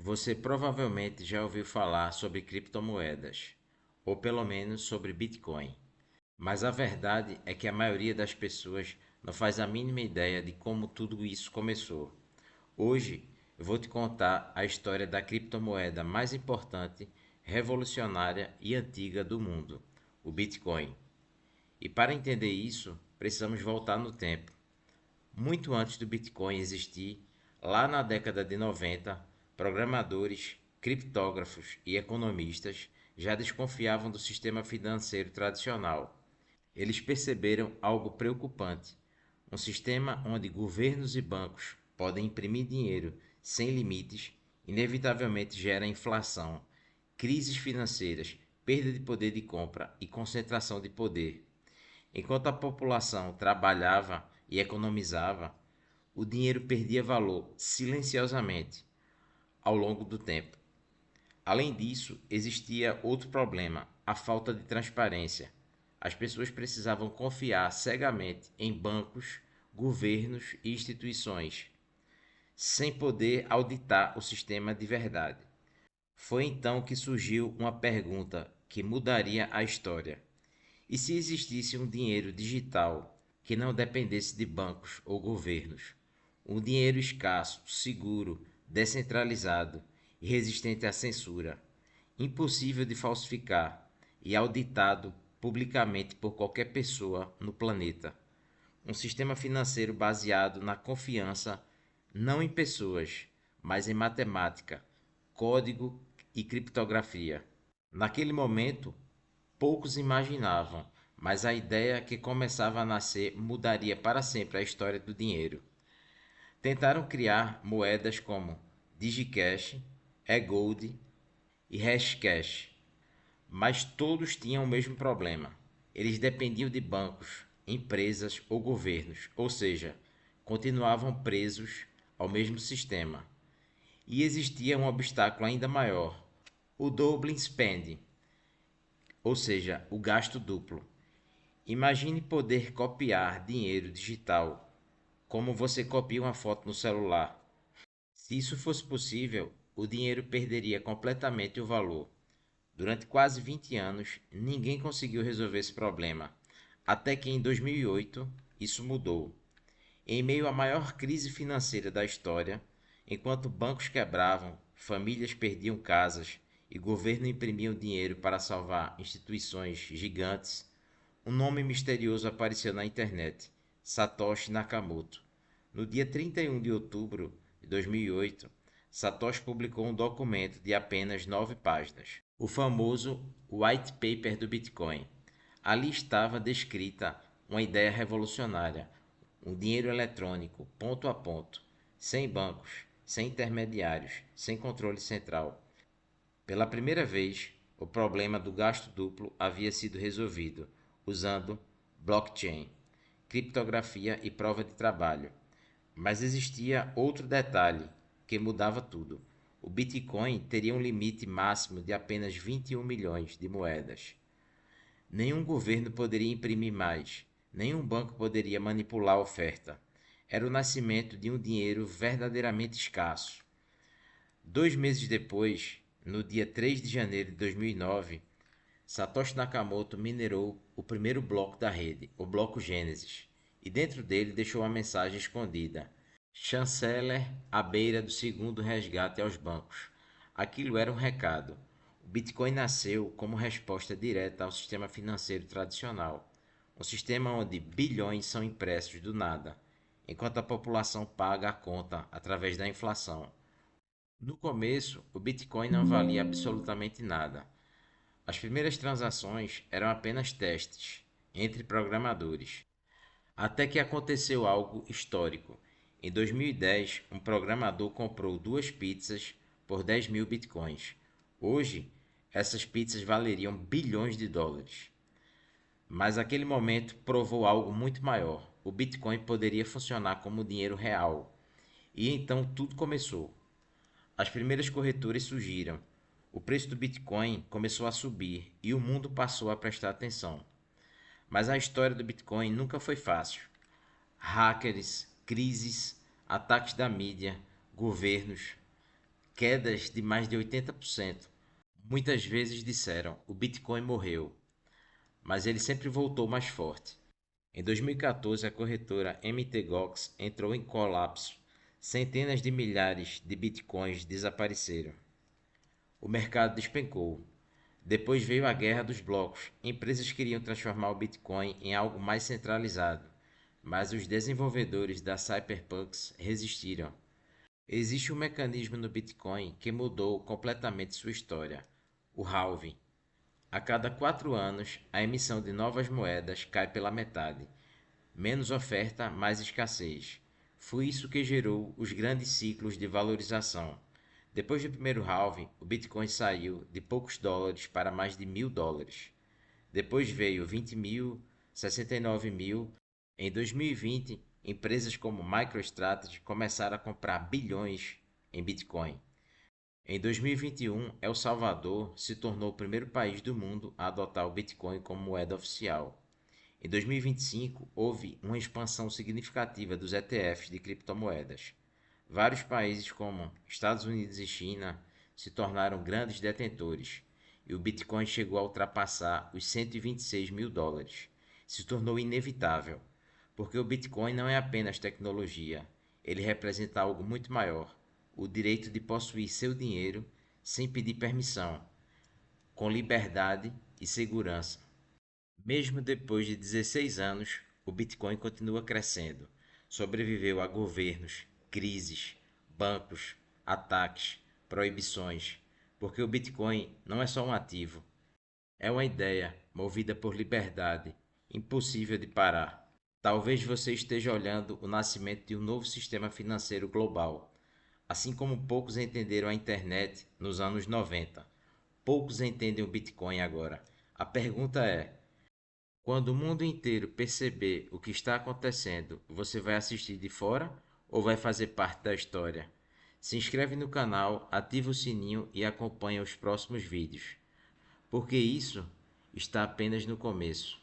Você provavelmente já ouviu falar sobre criptomoedas, ou pelo menos sobre Bitcoin. Mas a verdade é que a maioria das pessoas não faz a mínima ideia de como tudo isso começou. Hoje eu vou te contar a história da criptomoeda mais importante, revolucionária e antiga do mundo, o Bitcoin. E para entender isso, precisamos voltar no tempo. Muito antes do Bitcoin existir, lá na década de 90, programadores, criptógrafos e economistas já desconfiavam do sistema financeiro tradicional. Eles perceberam algo preocupante: um sistema onde governos e bancos podem imprimir dinheiro sem limites, inevitavelmente gera inflação, crises financeiras, perda de poder de compra e concentração de poder. Enquanto a população trabalhava e economizava, o dinheiro perdia valor silenciosamente ao longo do tempo. Além disso, existia outro problema: a falta de transparência. As pessoas precisavam confiar cegamente em bancos, governos e instituições, sem poder auditar o sistema de verdade. Foi então que surgiu uma pergunta que mudaria a história: e se existisse um dinheiro digital que não dependesse de bancos ou governos? Um dinheiro escasso, seguro, descentralizado e resistente à censura, impossível de falsificar e auditado publicamente por qualquer pessoa no planeta. Um sistema financeiro baseado na confiança não em pessoas, mas em matemática, código e criptografia. Naquele momento, poucos imaginavam, mas a ideia que começava a nascer mudaria para sempre a história do dinheiro. Tentaram criar moedas como Digicash, eGold e Hashcash, mas todos tinham o mesmo problema: eles dependiam de bancos, empresas ou governos, ou seja, continuavam presos ao mesmo sistema. E existia um obstáculo ainda maior: o Double Spending, ou seja, o gasto duplo. Imagine poder copiar dinheiro digital como você copia uma foto no celular. Se isso fosse possível, o dinheiro perderia completamente o valor. Durante quase 20 anos, ninguém conseguiu resolver esse problema, até que em 2008 isso mudou. Em meio à maior crise financeira da história, enquanto bancos quebravam, famílias perdiam casas e governo imprimiam dinheiro para salvar instituições gigantes, um nome misterioso apareceu na internet: Satoshi Nakamoto. No dia 31 de outubro de 2008, Satoshi publicou um documento de apenas 9 páginas, o famoso White Paper do Bitcoin. Ali estava descrita uma ideia revolucionária: um dinheiro eletrônico, ponto a ponto, sem bancos, sem intermediários, sem controle central. Pela primeira vez, o problema do gasto duplo havia sido resolvido usando blockchain, criptografia e prova de trabalho. Mas existia outro detalhe que mudava tudo: o Bitcoin teria um limite máximo de apenas 21 milhões de moedas. Nenhum governo poderia imprimir mais, nenhum banco poderia manipular a oferta. Era o nascimento de um dinheiro verdadeiramente escasso. 2 meses depois, no dia 3 de janeiro de 2009, Satoshi Nakamoto minerou o primeiro bloco da rede, o bloco Gênesis, e dentro dele deixou uma mensagem escondida: Chanceler à beira do segundo resgate aos bancos. Aquilo era um recado. O Bitcoin nasceu como resposta direta ao sistema financeiro tradicional, um sistema onde bilhões são impressos do nada, enquanto a população paga a conta através da inflação. No começo, o Bitcoin não valia absolutamente nada. As primeiras transações eram apenas testes entre programadores. Até que aconteceu algo histórico. Em 2010, um programador comprou 2 pizzas por 10 mil bitcoins. Hoje, essas pizzas valeriam bilhões de dólares. Mas aquele momento provou algo muito maior: o Bitcoin poderia funcionar como dinheiro real. E então tudo começou. As primeiras corretoras surgiram. O preço do Bitcoin começou a subir e o mundo passou a prestar atenção. Mas a história do Bitcoin nunca foi fácil. Hackers, crises, ataques da mídia, governos. quedas de mais de 80%. Muitas vezes disseram: o Bitcoin morreu, mas ele sempre voltou mais forte. Em 2014, a corretora mt.gox entrou em colapso. Centenas de milhares de bitcoins desapareceram. O mercado despencou. Depois veio a guerra dos blocos. Empresas queriam transformar o Bitcoin em algo mais centralizado, mas os desenvolvedores da Cypherpunks resistiram. Existe um mecanismo no Bitcoin que mudou completamente sua história: o halving. A cada 4 anos, a emissão de novas moedas cai pela metade. Menos oferta, mais escassez. Foi isso que gerou os grandes ciclos de valorização. Depois do primeiro halving, o Bitcoin saiu de poucos dólares para mais de $1.000. Depois veio 20 mil, 69 mil. Em 2020, empresas como MicroStrategy começaram a comprar bilhões em Bitcoin. Em 2021, El Salvador se tornou o primeiro país do mundo a adotar o Bitcoin como moeda oficial. Em 2025, houve uma expansão significativa dos ETFs de criptomoedas. Vários países, como Estados Unidos e China, se tornaram grandes detentores, e o Bitcoin chegou a ultrapassar os $126.000. Se tornou inevitável, porque o Bitcoin não é apenas tecnologia, ele representa algo muito maior: o direito de possuir seu dinheiro sem pedir permissão, com liberdade e segurança. Mesmo depois de 16 anos, o Bitcoin continua crescendo. Sobreviveu a governos, crises, bancos, ataques, proibições, porque o Bitcoin não é só um ativo, é uma ideia movida por liberdade, impossível de parar. Talvez você esteja olhando o nascimento de um novo sistema financeiro global. Assim como poucos entenderam a internet nos anos 90, poucos entendem o Bitcoin agora. A pergunta é: quando o mundo inteiro perceber o que está acontecendo, você vai assistir de fora ou vai fazer parte da história? Se inscreve no canal, ativa o sininho e acompanha os próximos vídeos, porque isso está apenas no começo.